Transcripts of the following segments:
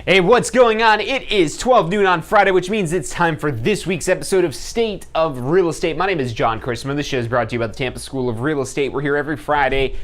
Hey, what's going on? It is 12 noon on Friday, which means it's time for this week's episode of State of Real Estate. My name is John Christopher. This show is brought to you by the Tampa School of Real Estate. We're here every Friday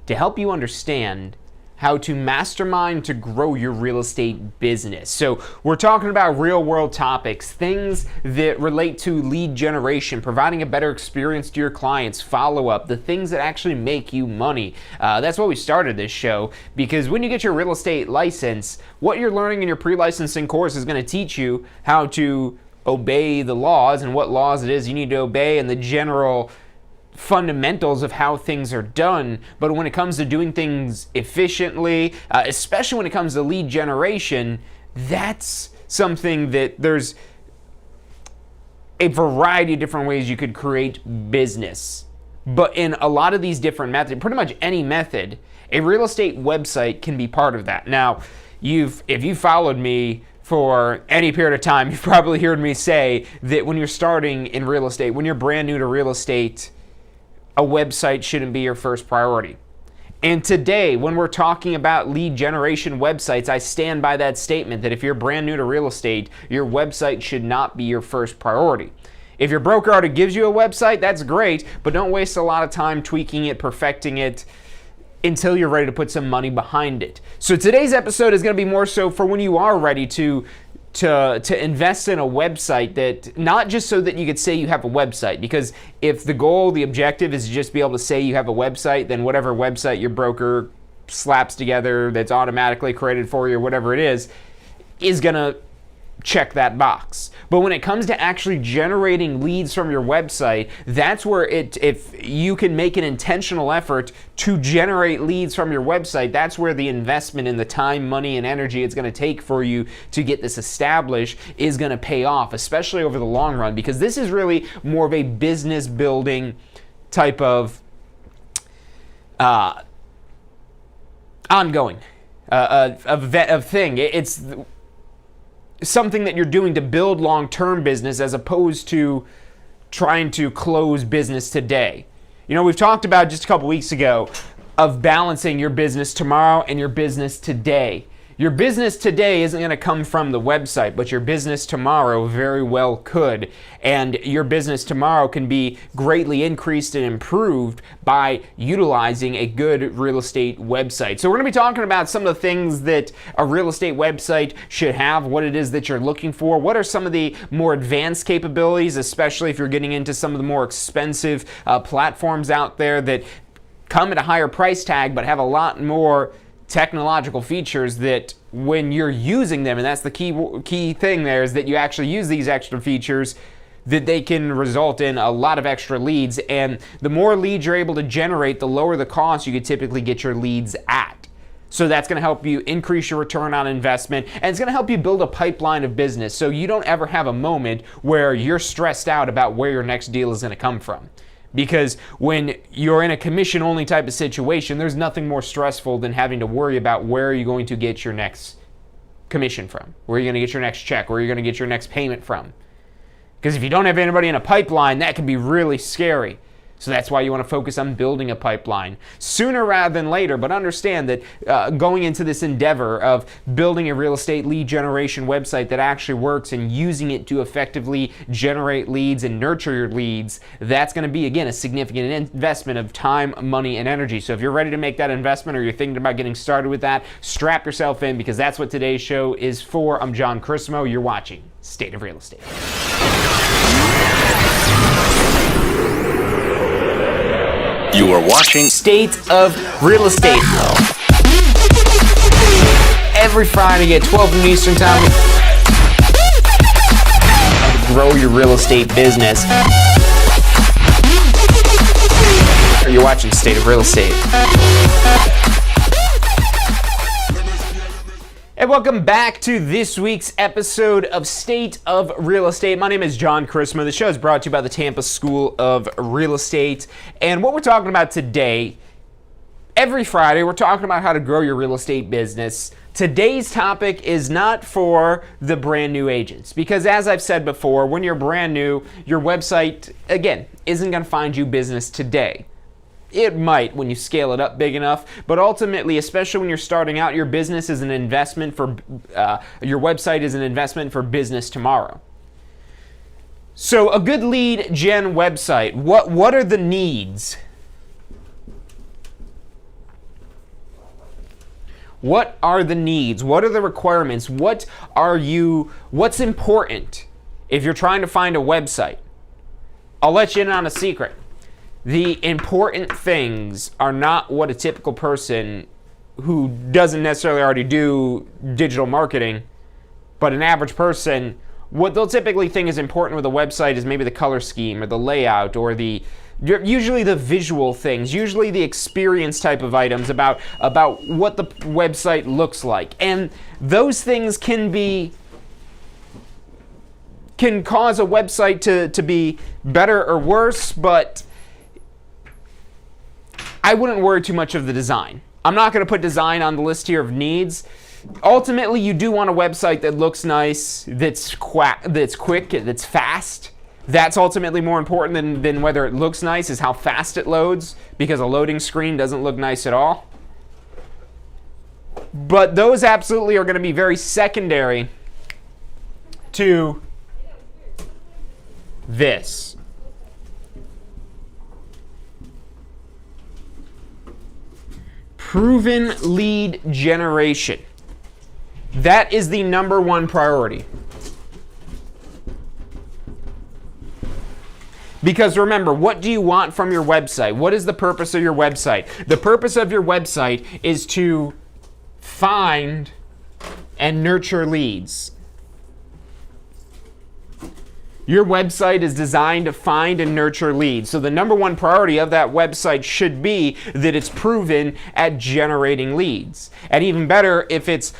to help you understand how to mastermind to grow your real estate business. So we're talking about real world topics, things that relate to lead generation, providing a better experience to your clients, follow-up, the things that actually make you money. That's why we started this show, because when you get your real estate license, what you're learning in your pre-licensing course is going to teach you how to obey the laws and what laws it is you need to obey and the general fundamentals of how things are done. But when it comes to doing things efficiently, especially when it comes to lead generation, that's something that there's a variety of different ways you could create business. But in a lot of these different methods, pretty much any method, a real estate website can be part of that. Now, if you followed me for any period of time, you've probably heard me say that when you're starting in real estate, when you're brand new to real estate, a website shouldn't be your first priority. And today, when we're talking about lead generation websites, I stand by that statement that if you're brand new to real estate, your website should not be your first priority. If your broker already gives you a website, that's great, but don't waste a lot of time tweaking it, perfecting it, until you're ready to put some money behind it. So today's episode is going to be more so for when you are ready to invest in a website, that not just so that you could say you have a website, because if the goal, the objective is to just be able to say you have a website, then whatever website your broker slaps together that's automatically created for you or whatever it is gonna check that box. But when it comes to actually generating leads from your website, that's where if you can make an intentional effort to generate leads from your website, that's where the investment in the time, money, and energy it's going to take for you to get this established is going to pay off, especially over the long run, because this is really more of a business building type of ongoing of thing. It's something that you're doing to build long-term business as opposed to trying to close business today. You know, we've talked about just a couple weeks ago of balancing your business tomorrow and your business today. Your business today isn't going to come from the website, but your business tomorrow very well could. And your business tomorrow can be greatly increased and improved by utilizing a good real estate website. So we're going to be talking about some of the things that a real estate website should have, what it is that you're looking for, what are some of the more advanced capabilities, especially if you're getting into some of the more expensive platforms out there that come at a higher price tag but have a lot more technological features that when you're using them, and that's the key thing there, is that you actually use these extra features, that they can result in a lot of extra leads. And the more leads you're able to generate, the lower the cost you could typically get your leads at. So that's going to help you increase your return on investment, and it's going to help you build a pipeline of business so you don't ever have a moment where you're stressed out about where your next deal is going to come from. Because when you're in a commission-only type of situation, there's nothing more stressful than having to worry about where are you going to get your next commission from, where are you going to get your next check, where are you going to get your next payment from. Because if you don't have anybody in a pipeline, that can be really scary. So that's why you want to focus on building a pipeline sooner rather than later. But understand that going into this endeavor of building a real estate lead generation website that actually works and using it to effectively generate leads and nurture your leads, that's going to be, again, a significant investment of time, money, and energy. So if you're ready to make that investment or you're thinking about getting started with that, strap yourself in, because that's what today's show is for. I'm John Christopher. You're watching State of Real Estate. You are watching State of Real Estate. Every Friday at 12 noon Eastern Time. Grow your real estate business. You're watching State of Real Estate. And welcome back to this week's episode of State of Real Estate. My name is John Christopher. The show is brought to you by the Tampa School of Real Estate. And what we're talking about today, every Friday, we're talking about how to grow your real estate business. Today's topic is not for the brand new agents, because as I've said before, when you're brand new, your website, again, isn't going to find you business today. It might when you scale it up big enough, but ultimately, especially when you're starting out, your business is an investment for, your website is an investment for business tomorrow. So a good lead gen website, what are the needs? What are the needs? What are the requirements? What's important if you're trying to find a website? I'll let you in on a secret. The important things are not what a typical person who doesn't necessarily already do digital marketing, but an average person, what they'll typically think is important with a website is maybe the color scheme or the layout or usually the visual things, usually the experience type of items about what the website looks like. And those things can cause a website to be better or worse, but I wouldn't worry too much of the design. I'm not going to put design on the list here of needs. Ultimately, you do want a website that looks nice, that's quick, that's fast. That's ultimately more important than whether it looks nice, is how fast it loads, because a loading screen doesn't look nice at all. But those absolutely are going to be very secondary to this. Proven lead generation. That is the number one priority. Because remember, what do you want from your website? What is the purpose of your website? The purpose of your website is to find and nurture leads. Your website is designed to find and nurture leads. So the number one priority of that website should be that it's proven at generating leads. And even better, if it's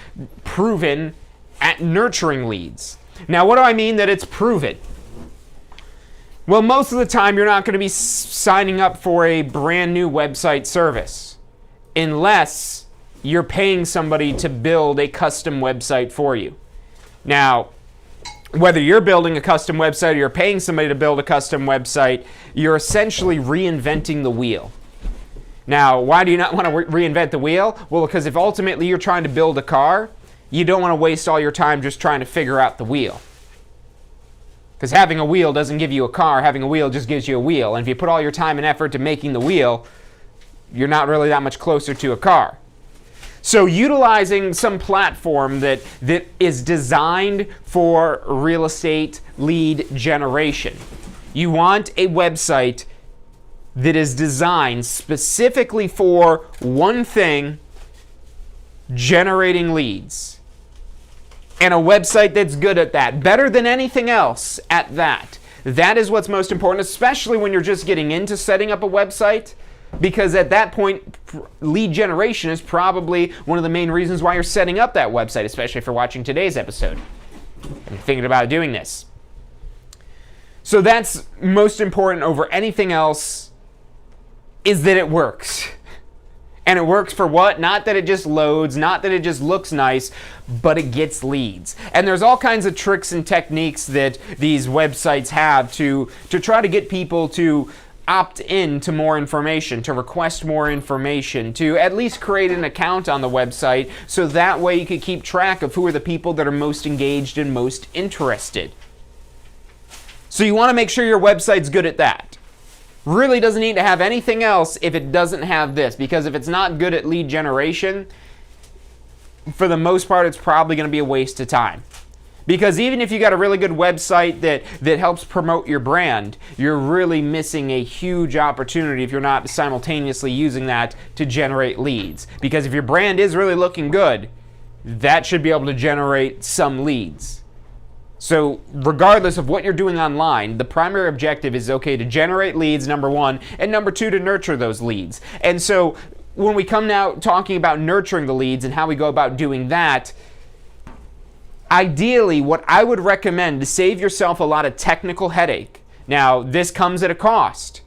proven at nurturing leads. Now, what do I mean that it's proven? Well, most of the time, you're not going to be signing up for a brand new website service unless you're paying somebody to build a custom website for you. Now, whether you're building a custom website or you're paying somebody to build a custom website, you're essentially reinventing the wheel. Now, why do you not want to reinvent the wheel? Well, because if ultimately you're trying to build a car, you don't want to waste all your time just trying to figure out the wheel. Because having a wheel doesn't give you a car, having a wheel just gives you a wheel. And if you put all your time and effort to making the wheel, you're not really that much closer to a car. So utilizing some platform that is designed for real estate lead generation. You want a website that is designed specifically for one thing, generating leads. And a website that's good at that, better than anything else at that. That is what's most important, especially when you're just getting into setting up a website. Because at that point, lead generation is probably one of the main reasons why you're setting up that website, especially if you're watching today's episode and thinking about doing this. So that's most important over anything else, is that it works. And it works for what? Not that it just loads, not that it just looks nice, but it gets leads. And there's all kinds of tricks and techniques that these websites have to try to get people to opt in to more information, to request more information, to at least create an account on the website, so that way you can keep track of who are the people that are most engaged and most interested. So you want to make sure your website's good at that. Really doesn't need to have anything else if it doesn't have this, because if it's not good at lead generation, for the most part, it's probably going to be a waste of time. Because even if you got a really good website that helps promote your brand, you're really missing a huge opportunity if you're not simultaneously using that to generate leads. Because if your brand is really looking good, that should be able to generate some leads. So regardless of what you're doing online, the primary objective is, okay, to generate leads, number one, and number two, to nurture those leads. And so when we come now talking about nurturing the leads and how we go about doing that, ideally, what I would recommend to save yourself a lot of technical headache. Now, this comes at a cost.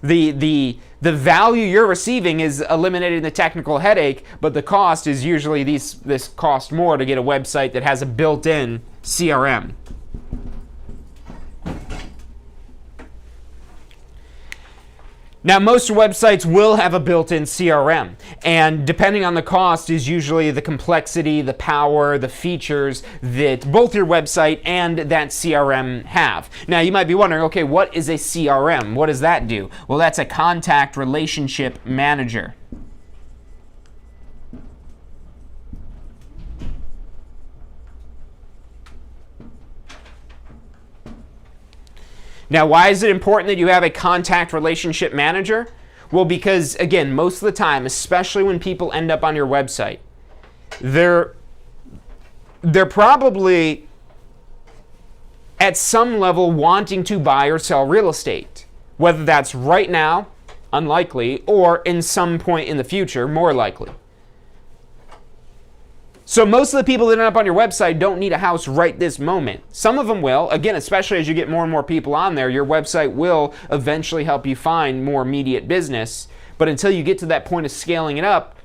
The value you're receiving is eliminating the technical headache, but the cost is usually this cost more to get a website that has a built-in CRM. Now, most websites will have a built-in CRM, and depending on the cost is usually the complexity, the power, the features that both your website and that CRM have. Now, you might be wondering, okay, what is a CRM? What does that do? Well, that's a contact relationship manager. Now, why is it important that you have a contact relationship manager? Well, because, again, most of the time, especially when people end up on your website, they're probably at some level wanting to buy or sell real estate. Whether that's right now, unlikely, or in some point in the future, more likely. So most of the people that end up on your website don't need a house right this moment. Some of them will. Again, especially as you get more and more people on there, your website will eventually help you find more immediate business. But until you get to that point of scaling it up,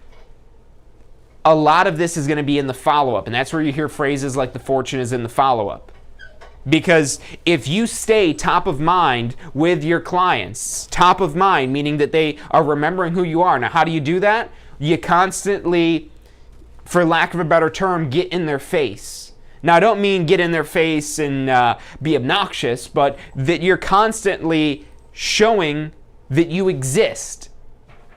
a lot of this is going to be in the follow-up. And that's where you hear phrases like the fortune is in the follow-up. Because if you stay top of mind with your clients, top of mind, meaning that they are remembering who you are. Now, how do you do that? You constantly, for lack of a better term, get in their face. Now, I don't mean get in their face and be obnoxious, but that you're constantly showing that you exist.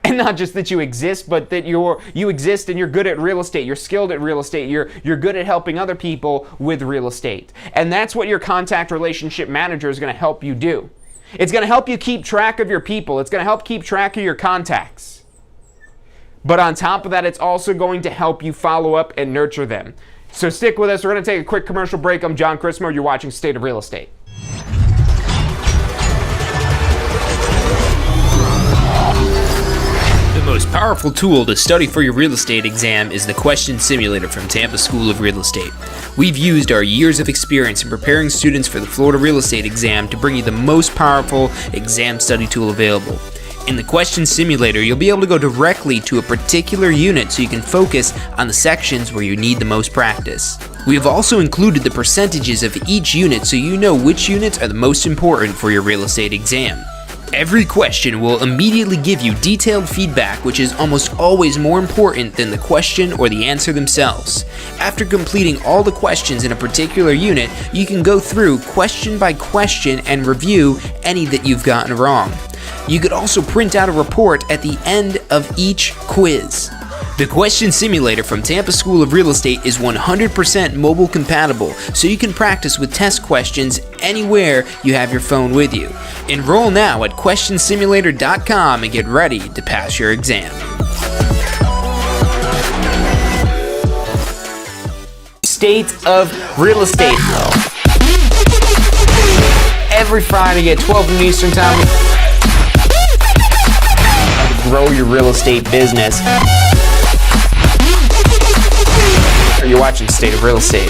And not just that you exist, but that you exist and you're good at real estate. You're skilled at real estate. You're good at helping other people with real estate. And that's what your contact relationship manager is going to help you do. It's going to help you keep track of your people. It's going to help keep track of your contacts. But on top of that, it's also going to help you follow up and nurture them. So stick with us. We're going to take a quick commercial break. I'm John Christmo. You're watching State of Real Estate. The most powerful tool to study for your real estate exam is the Question Simulator from Tampa School of Real Estate. We've used our years of experience in preparing students for the Florida Real Estate exam to bring you the most powerful exam study tool available. In the Question Simulator, you'll be able to go directly to a particular unit so you can focus on the sections where you need the most practice. We have also included the percentages of each unit so you know which units are the most important for your real estate exam. Every question will immediately give you detailed feedback, which is almost always more important than the question or the answer themselves. After completing all the questions in a particular unit, you can go through question by question and review any that you've gotten wrong. You could also print out a report at the end of each quiz. The Question Simulator from Tampa School of Real Estate is 100% mobile compatible, so you can practice with test questions anywhere you have your phone with you. Enroll now at questionsimulator.com and get ready to pass your exam. State of Real Estate. Every Friday at 12 noon Eastern Time. Grow your real estate business. You're watching State of Real Estate.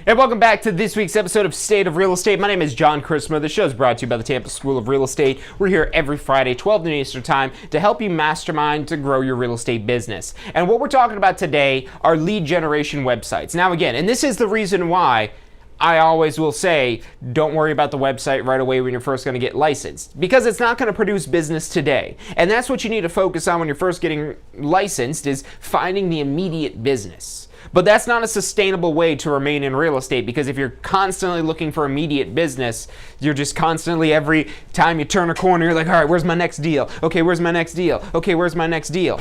And welcome back to this week's episode of State of Real Estate. My name is John Christmo. The show is brought to you by the Tampa School of Real Estate. We're here every Friday, 12 noon Eastern Time, to help you mastermind to grow your real estate business. And what we're talking about today are lead generation websites. Now again, and this is the reason why I always will say, don't worry about the website right away when you're first going to get licensed, because it's not going to produce business today. And that's what you need to focus on when you're first getting licensed, is finding the immediate business. But that's not a sustainable way to remain in real estate, because if you're constantly looking for immediate business, you're just constantly, every time you turn a corner, you're like, all right, where's my next deal? Okay, where's my next deal? Okay, where's my next deal?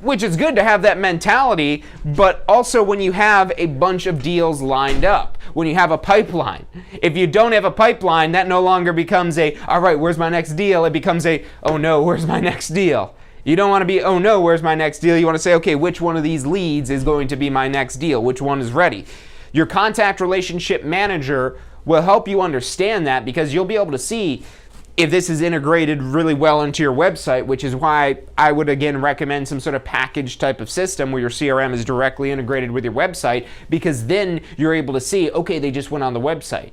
Which is good to have that mentality, but also when you have a bunch of deals lined up, when you have a pipeline. If you don't have a pipeline, that no longer becomes a, all right, where's my next deal? It becomes a, oh no, where's my next deal? You don't want to be, oh no, where's my next deal? You want to say, okay, which one of these leads is going to be my next deal? Which one is ready? Your contact relationship manager will help you understand that, because you'll be able to see if this is integrated really well into your website, which is why I would again recommend some sort of package type of system where your CRM is directly integrated with your website, because then you're able to see, okay, they just went on the website.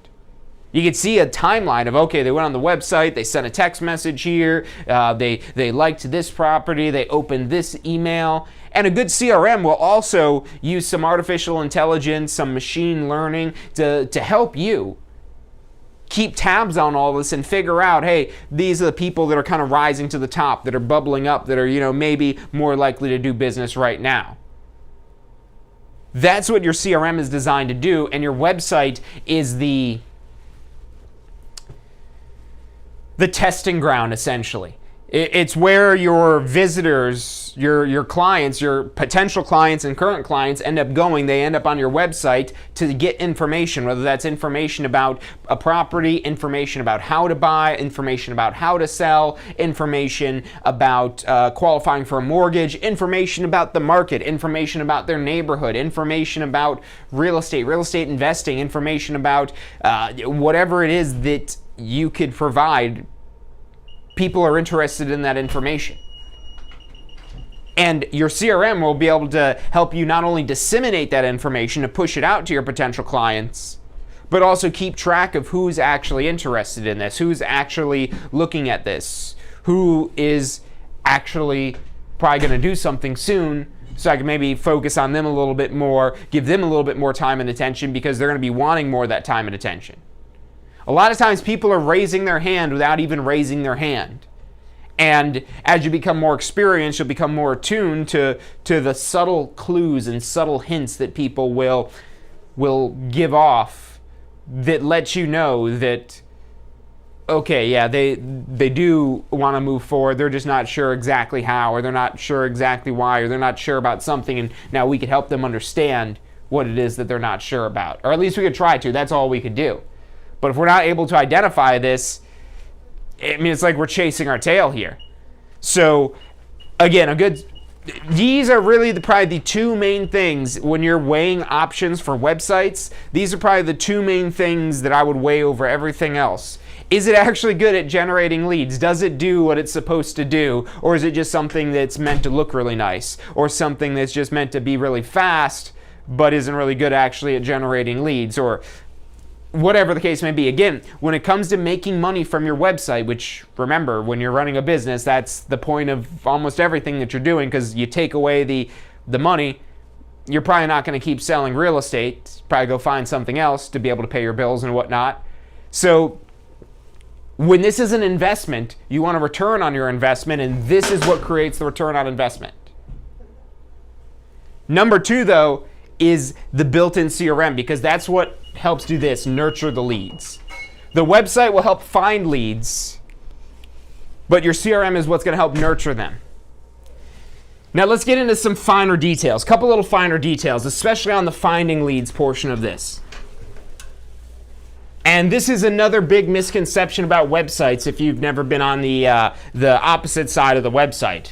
You can see a timeline of, okay, they went on the website, they sent a text message here, they liked this property, they opened this email. And a good CRM will also use some artificial intelligence, some machine learning to help you keep tabs on all this and figure out, hey, these are the people that are kind of rising to the top, that are bubbling up, that are, maybe more likely to do business right now. That's what your CRM is designed to do, and your website is the testing ground, essentially. It's where your visitors, your clients, your potential clients and current clients end up going. They end up on your website to get information, whether that's information about a property, information about how to buy, information about how to sell, information about qualifying for a mortgage, information about the market, information about their neighborhood, information about real estate investing, information about whatever it is that you could provide. People are interested in that information. And your CRM will be able to help you not only disseminate that information to push it out to your potential clients, but also keep track of who's actually interested in this, who's actually looking at this, who is actually probably going to do something soon, so I can maybe focus on them a little bit more, give them a little bit more time and attention, because they're going to be wanting more of that time and attention. A lot of times people are raising their hand without even raising their hand. And as you become more experienced, you'll become more attuned to the subtle clues and subtle hints that people will give off that lets you know that, okay, yeah, they do want to move forward. They're just not sure exactly how, or they're not sure exactly why, or they're not sure about something, and now we could help them understand what it is that they're not sure about. Or at least we could try to. That's all we could do. But if we're not able to identify this, it's like we're chasing our tail here. So, again, these are really probably the two main things when you're weighing options for websites. These are probably the two main things that I would weigh over everything else. Is it actually good at generating leads? Does it do what it's supposed to do? Or is it just something that's meant to look really nice? Or something that's just meant to be really fast, but isn't really good actually at generating leads? Or whatever the case may be. Again, when it comes to making money from your website, which, remember, when you're running a business, that's the point of almost everything that you're doing, because you take away the money, you're probably not going to keep selling real estate. Probably go find something else to be able to pay your bills and whatnot. So when this is an investment, you want a return on your investment, and this is what creates the return on investment. Number two, though, is the built-in CRM, because that's what helps do this, nurture the leads. The website will help find leads, but your CRM is what's going to help nurture them. Now let's get into some finer details, couple little finer details, especially on the finding leads portion of this. And this is another big misconception about websites if you've never been on the opposite side of the website.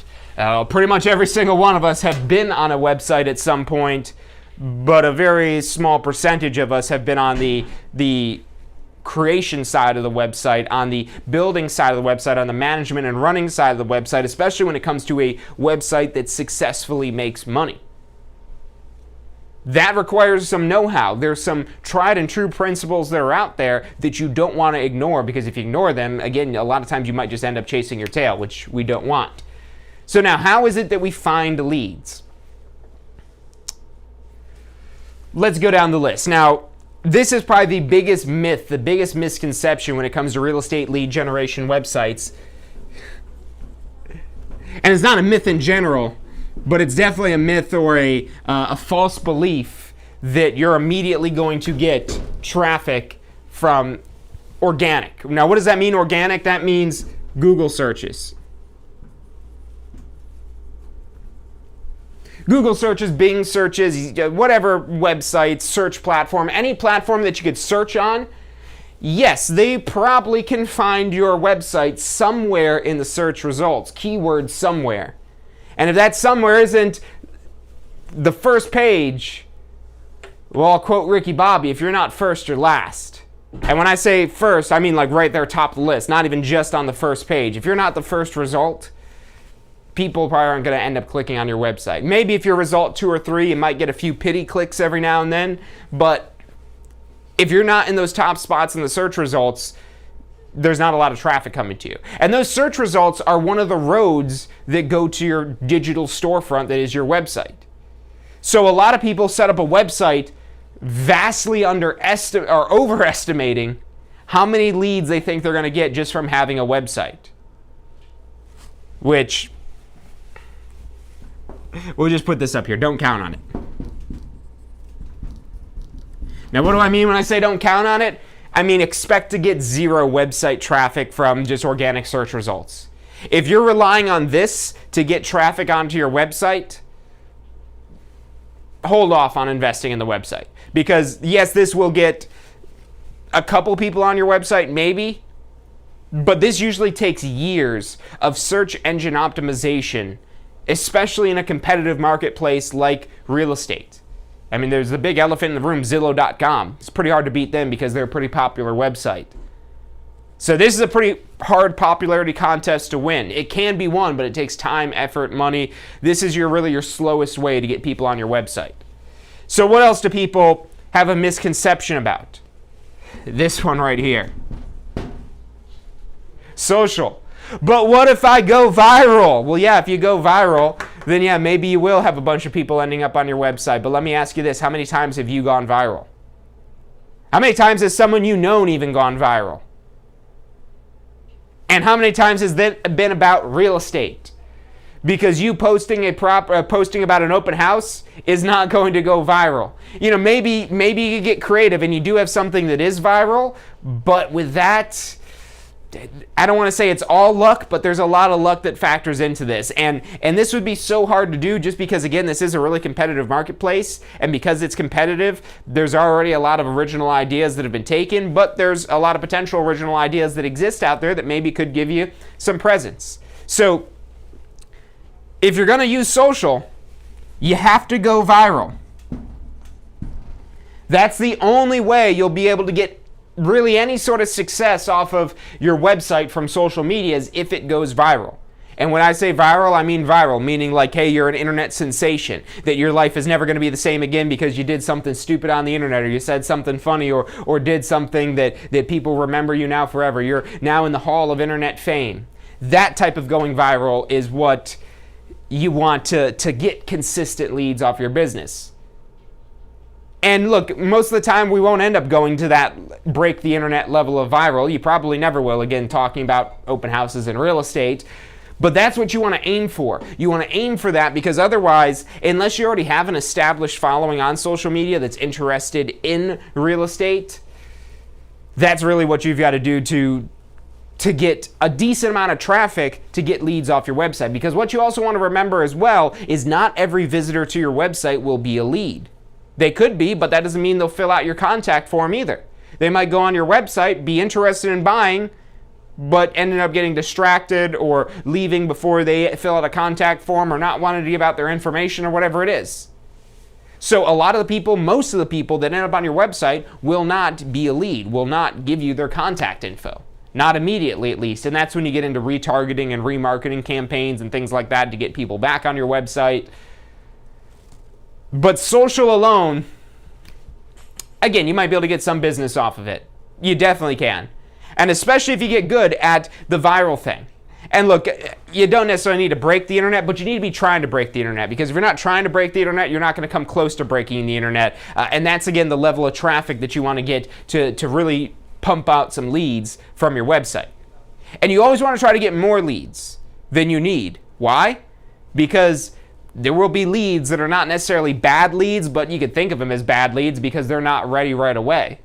Pretty much every single one of us have been on a website at some point, but a very small percentage of us have been on the creation side of the website, on the building side of the website, on the management and running side of the website, especially when it comes to a website that successfully makes money. That requires some know-how. There's some tried and true principles that are out there that you don't want to ignore, because if you ignore them, again, a lot of times you might just end up chasing your tail, which we don't want. So now, how is it that we find leads? Let's go down the list. Now, this is probably the biggest myth, the biggest misconception when it comes to real estate lead generation websites. And it's not a myth in general, but it's definitely a myth or a false belief that you're immediately going to get traffic from organic. Now, what does that mean, organic? That means Google searches. Google searches, Bing searches, whatever website, search platform, any platform that you could search on, yes, they probably can find your website somewhere in the search results, keyword somewhere. And if that somewhere isn't the first page, well, I'll quote Ricky Bobby, if you're not first, you're last. And when I say first, I mean like right there top of the list, not even just on the first page. If you're not the first result, people probably aren't going to end up clicking on your website. Maybe if you're result 2 or 3, you might get a few pity clicks every now and then, but if you're not in those top spots in the search results, there's not a lot of traffic coming to you. And those search results are one of the roads that go to your digital storefront that is your website. So a lot of people set up a website vastly overestimating how many leads they think they're going to get just from having a website. Which, we'll just put this up here. Don't count on it. Now, what do I mean when I say don't count on it? I mean expect to get 0 website traffic from just organic search results. If you're relying on this to get traffic onto your website, hold off on investing in the website. Because yes, this will get a couple people on your website, maybe, but this usually takes years of search engine optimization, especially in a competitive marketplace like real estate. I mean, there's the big elephant in the room, Zillow.com. It's pretty hard to beat them because they're a pretty popular website. So this is a pretty hard popularity contest to win. It can be won, but it takes time, effort, money. This is really your slowest way to get people on your website. So what else do people have a misconception about? This one right here. Social. But what if I go viral? Well, yeah, if you go viral, then yeah, maybe you will have a bunch of people ending up on your website. But let me ask you this. How many times have you gone viral? How many times has someone you known even gone viral? And how many times has that been about real estate? Because you posting about an open house is not going to go viral. You know, maybe you get creative and you do have something that is viral, but with that, I don't want to say it's all luck, but there's a lot of luck that factors into this. And this would be so hard to do just because, again, this is a really competitive marketplace. And because it's competitive, there's already a lot of original ideas that have been taken, but there's a lot of potential original ideas that exist out there that maybe could give you some presence. So if you're going to use social, you have to go viral. That's the only way you'll be able to get really any sort of success off of your website from social media is if it goes viral. And when I say viral, I mean viral, meaning like, hey, you're an internet sensation, that your life is never going to be the same again because you did something stupid on the internet, or you said something funny, or did something that people remember you now forever. You're now in the hall of internet fame. That type of going viral is what you want to get consistent leads off your business. And look, most of the time we won't end up going to that break the internet level of viral. You probably never will, again, talking about open houses and real estate. But that's what you want to aim for. You want to aim for that because otherwise, unless you already have an established following on social media that's interested in real estate, that's really what you've got to do to get a decent amount of traffic to get leads off your website. Because what you also want to remember as well is not every visitor to your website will be a lead. They could be, but that doesn't mean they'll fill out your contact form either. They might go on your website, be interested in buying, but ended up getting distracted or leaving before they fill out a contact form or not wanting to give out their information or whatever it is. So a lot of the people, most of the people that end up on your website will not be a lead, will not give you their contact info. Not immediately, at least. And that's when you get into retargeting and remarketing campaigns and things like that to get people back on your website. But social alone, again, you might be able to get some business off of it. You definitely can. And especially if you get good at the viral thing. And look, you don't necessarily need to break the internet, but you need to be trying to break the internet. Because if you're not trying to break the internet, you're not going to come close to breaking the internet. And that's, again, the level of traffic that you want to get to really pump out some leads from your website. And you always want to try to get more leads than you need. Why? Because there will be leads that are not necessarily bad leads, but you could think of them as bad leads because they're not ready right away.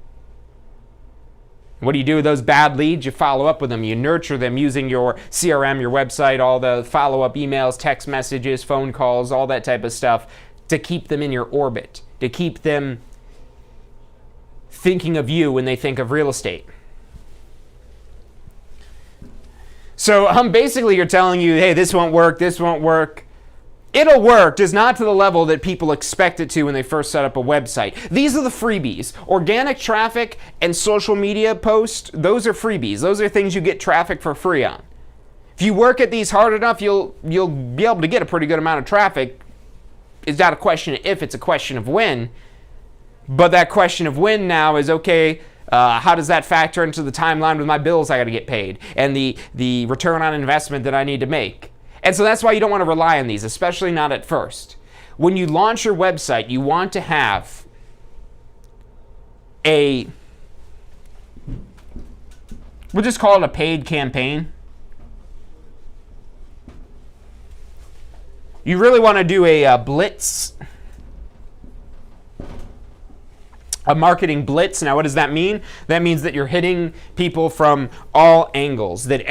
What do you do with those bad leads? You follow up with them. You nurture them using your CRM, your website, all the follow-up emails, text messages, phone calls, all that type of stuff to keep them in your orbit, to keep them thinking of you when they think of real estate. So basically you're telling you, hey, this won't work, this won't work. It'll work, just not to the level that people expect it to when they first set up a website. These are the freebies. Organic traffic and social media posts, those are freebies. Those are things you get traffic for free on. If you work at these hard enough, you'll be able to get a pretty good amount of traffic. It's not a question of if, it's a question of when. But that question of when now is, okay, how does that factor into the timeline with my bills I got to get paid and the return on investment that I need to make? And so that's why you don't want to rely on these, especially not at first. When you launch your website, you want to have We'll just call it a paid campaign. You really want to do a Blitz, a marketing blitz. Now, what does that mean? That means that you're hitting people from all angles, that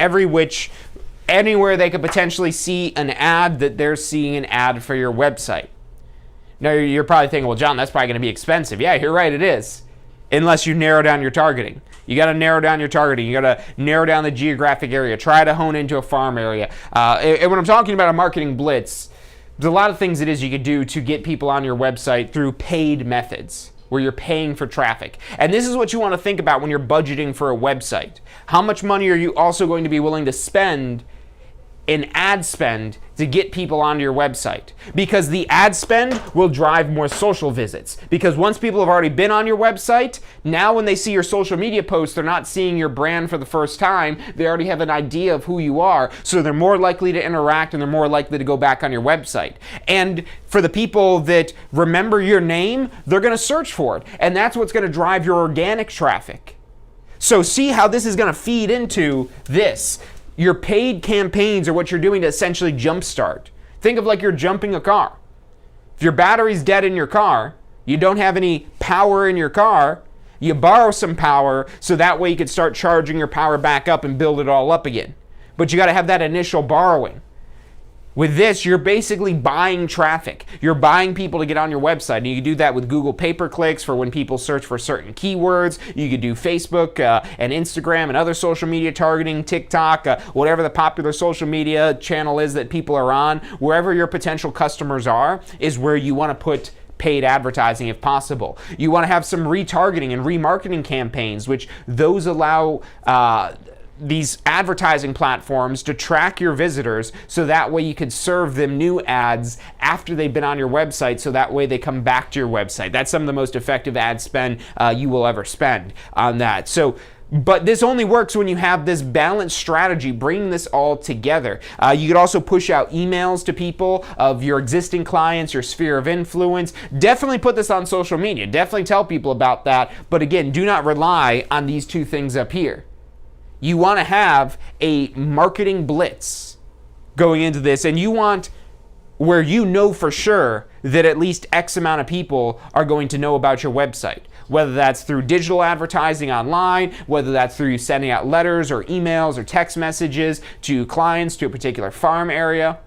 anywhere they could potentially see an ad, that they're seeing an ad for your website. Now, you're probably thinking, well, John, that's probably going to be expensive. Yeah, you're right, it is. Unless you narrow down your targeting. You got to narrow down your targeting. You got to narrow down the geographic area. Try to hone into a farm area. And when I'm talking about a marketing blitz, there's a lot of things it is you could do to get people on your website through paid methods, where you're paying for traffic. And this is what you want to think about when you're budgeting for a website. How much money are you also going to be willing to spend in ad spend to get people onto your website? Because the ad spend will drive more social visits. Because once people have already been on your website, now when they see your social media posts, they're not seeing your brand for the first time. They already have an idea of who you are. So they're more likely to interact and they're more likely to go back on your website. And for the people that remember your name, they're going to search for it. And that's what's going to drive your organic traffic. So see how this is going to feed into this. Your paid campaigns are what you're doing to essentially jumpstart. Think of like you're jumping a car. If your battery's dead in your car, you don't have any power in your car, you borrow some power so that way you can start charging your power back up and build it all up again. But you got to have that initial borrowing. With this, you're basically buying traffic. You're buying people to get on your website. And you can do that with Google pay-per-clicks for when people search for certain keywords. You could do Facebook and Instagram and other social media targeting, TikTok, whatever the popular social media channel is that people are on. Wherever your potential customers are is where you want to put paid advertising if possible. You want to have some retargeting and remarketing campaigns, which those allow these advertising platforms to track your visitors so that way you can serve them new ads after they've been on your website, so that way they come back to your website. That's some of the most effective ad spend you will ever spend on that. But this only works when you have this balanced strategy, bringing this all together. You could also push out emails to people of your existing clients, your sphere of influence. Definitely put this on social media. Definitely tell people about that. But again, do not rely on these two things up here. You want to have a marketing blitz going into this, and you want where you know for sure that at least X amount of people are going to know about your website. Whether that's through digital advertising online, whether that's through you sending out letters or emails or text messages to clients to a particular farm area.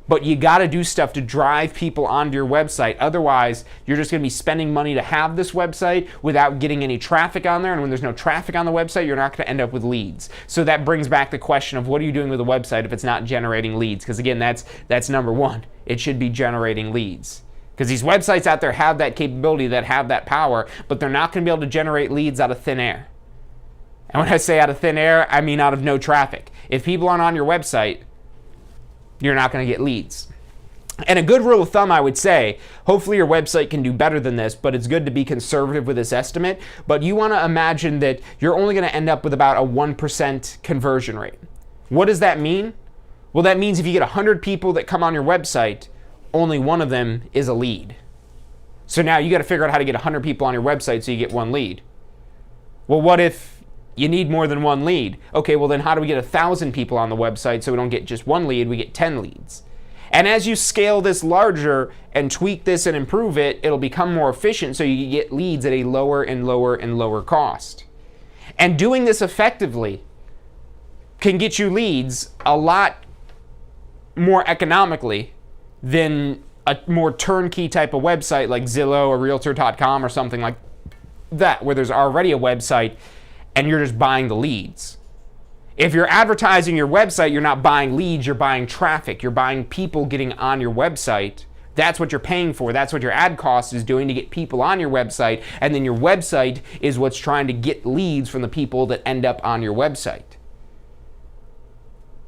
But you got to do stuff to drive people onto your website. Otherwise, you're just going to be spending money to have this website without getting any traffic on there. And when there's no traffic on the website, you're not going to end up with leads. So that brings back the question of what are you doing with a website if it's not generating leads? Because again, that's number one. It should be generating leads. Because these websites out there have that capability, that have that power, but they're not going to be able to generate leads out of thin air. And when I say out of thin air, I mean out of no traffic. If people aren't on your website, you're not going to get leads. And a good rule of thumb, I would say, hopefully your website can do better than this, but it's good to be conservative with this estimate. But you want to imagine that you're only going to end up with about a 1% conversion rate. What does that mean? Well, that means if you get 100 people that come on your website, only one of them is a lead. So now you got to figure out how to get 100 people on your website so you get one lead. Well, what if you need more than one lead? Okay, well then how do we get 1,000 people on the website so we don't get just one lead, we get 10 leads? And as you scale this larger and tweak this and improve it, it'll become more efficient so you get leads at a lower and lower and lower cost. And doing this effectively can get you leads a lot more economically than a more turnkey type of website like Zillow or Realtor.com or something like that, where there's already a website and you're just buying the leads. If you're advertising your website, you're not buying leads, you're buying traffic. You're buying people getting on your website. That's what you're paying for. That's what your ad cost is doing to get people on your website. And then your website is what's trying to get leads from the people that end up on your website.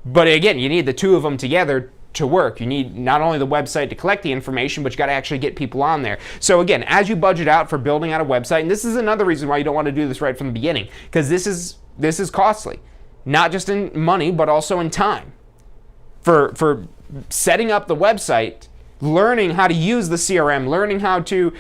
But again, you need the two of them together to work. You need not only the website to collect the information, but you got to actually get people on there. So again, as you budget out for building out a website, and this is another reason why you don't want to do this right from the beginning, because this is costly, not just in money, but also in time. For setting up the website, learning how to use the CRM, learning how to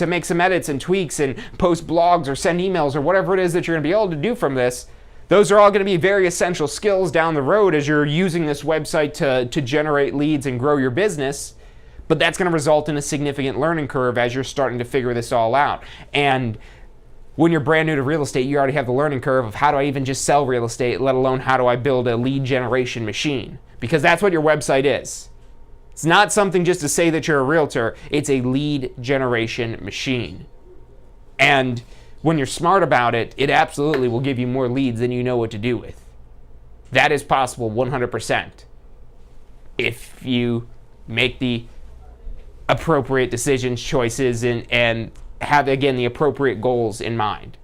make some edits and tweaks and post blogs or send emails or whatever it is that you're going to be able to do from this, Those are all going to be very essential skills down the road as you're using this website to generate leads and grow your business. But that's going to result in a significant learning curve as you're starting to figure this all out. And when you're brand new to real estate, you already have the learning curve of how do I even just sell real estate, let alone how do I build a lead generation machine? Because that's what your website is. It's not something just to say that you're a realtor. It's a lead generation machine. And when you're smart about it, it absolutely will give you more leads than you know what to do with. That is possible 100% if you make the appropriate decisions, choices, and have, again, the appropriate goals in mind.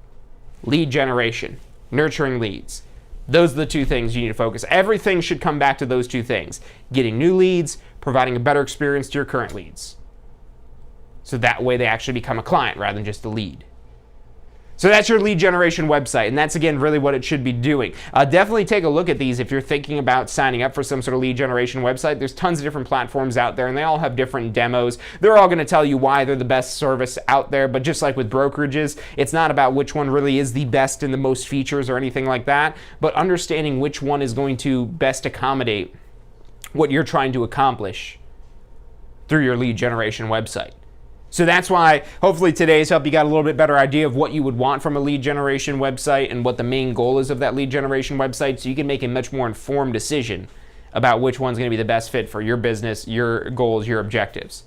Lead generation, nurturing leads. Those are the two things you need to focus. Everything should come back to those two things. Getting new leads, providing a better experience to your current leads. So that way they actually become a client rather than just a lead. So that's your lead generation website, and that's, again, really what it should be doing. Definitely take a look at these if you're thinking about signing up for some sort of lead generation website. There's tons of different platforms out there, and they all have different demos. They're all going to tell you why they're the best service out there, but just like with brokerages, it's not about which one really is the best and the most features or anything like that, but understanding which one is going to best accommodate what you're trying to accomplish through your lead generation website. So that's why hopefully today's helped you got a little bit better idea of what you would want from a lead generation website and what the main goal is of that lead generation website, so you can make a much more informed decision about which one's going to be the best fit for your business, your goals, your objectives.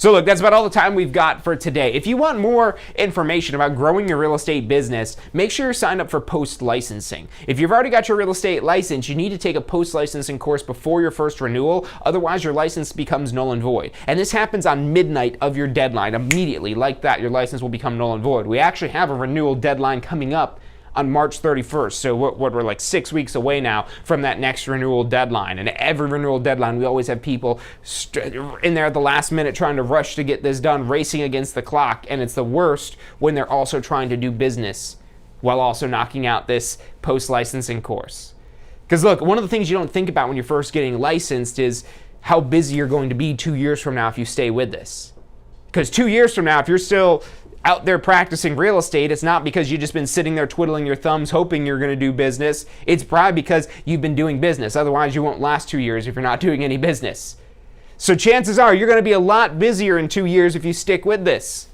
So look, that's about all the time we've got for today. If you want more information about growing your real estate business, make sure you're signed up for post-licensing. If you've already got your real estate license, you need to take a post-licensing course before your first renewal. Otherwise, your license becomes null and void. And this happens on midnight of your deadline. Immediately, like that, your license will become null and void. We actually have a renewal deadline coming up on March 31st. So what we're like 6 weeks away now from that next renewal deadline. And every renewal deadline, we always have people in there at the last minute trying to rush to get this done, racing against the clock. And it's the worst when they're also trying to do business while also knocking out this post-licensing course. Because look, one of the things you don't think about when you're first getting licensed is how busy you're going to be 2 years from now if you stay with this. Because 2 years from now, if you're still out there practicing real estate, it's not because you've just been sitting there twiddling your thumbs hoping you're going to do business. It's probably because you've been doing business. Otherwise, you won't last 2 years if you're not doing any business. So chances are you're going to be a lot busier in 2 years if you stick with this.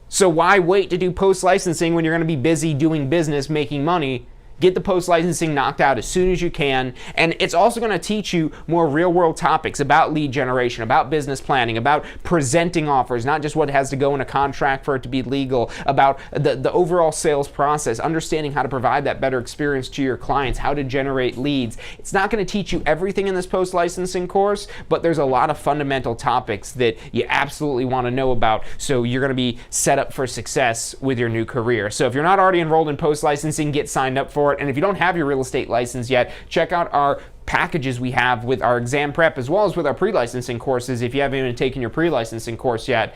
So why wait to do post-licensing when you're going to be busy doing business, making money? Get the post-licensing knocked out as soon as you can. And it's also going to teach you more real-world topics about lead generation, about business planning, about presenting offers, not just what has to go in a contract for it to be legal, about the overall sales process, understanding how to provide that better experience to your clients, how to generate leads. It's not going to teach you everything in this post-licensing course, but there's a lot of fundamental topics that you absolutely want to know about, so you're going to be set up for success with your new career. So if you're not already enrolled in post-licensing, get signed up for it. And if you don't have your real estate license yet, check out our packages we have with our exam prep as well as with our pre-licensing courses if you haven't even taken your pre-licensing course yet.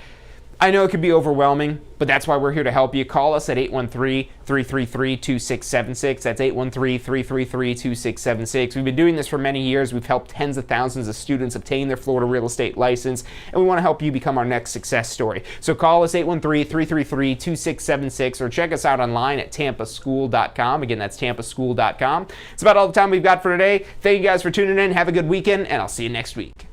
I know it could be overwhelming, but that's why we're here to help you. Call us at 813-333-2676. That's 813-333-2676. We've been doing this for many years. We've helped tens of thousands of students obtain their Florida real estate license, and we want to help you become our next success story. So call us 813-333-2676 or check us out online at tampaschool.com. Again, that's tampaschool.com. It's about all the time we've got for today. Thank you guys for tuning in. Have a good weekend, and I'll see you next week.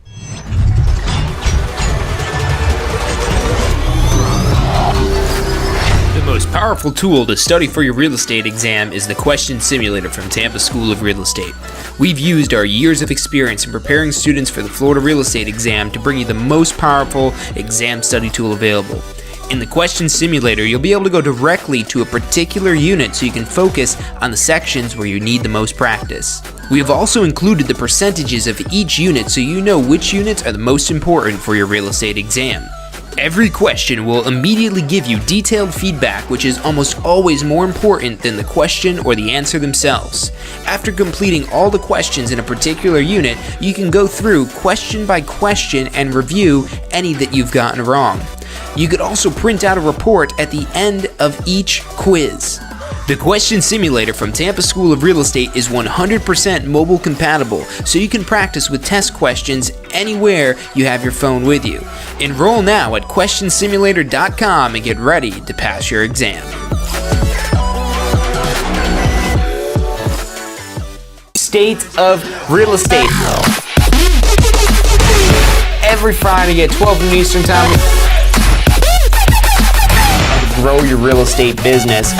The most powerful tool to study for your real estate exam is the Question Simulator from Tampa School of Real Estate. We've used our years of experience in preparing students for the Florida real estate exam to bring you the most powerful exam study tool available. In the Question Simulator, you'll be able to go directly to a particular unit so you can focus on the sections where you need the most practice. We have also included the percentages of each unit so you know which units are the most important for your real estate exam. Every question will immediately give you detailed feedback, which is almost always more important than the question or the answer themselves. After completing all the questions in a particular unit, you can go through question by question and review any that you've gotten wrong. You could also print out a report at the end of each quiz. The Question Simulator from Tampa School of Real Estate is 100% mobile compatible, so you can practice with test questions anywhere you have your phone with you. Enroll now at questionsimulator.com and get ready to pass your exam. State of Real Estate. Every Friday at 12 noon Eastern Time. Grow your real estate business.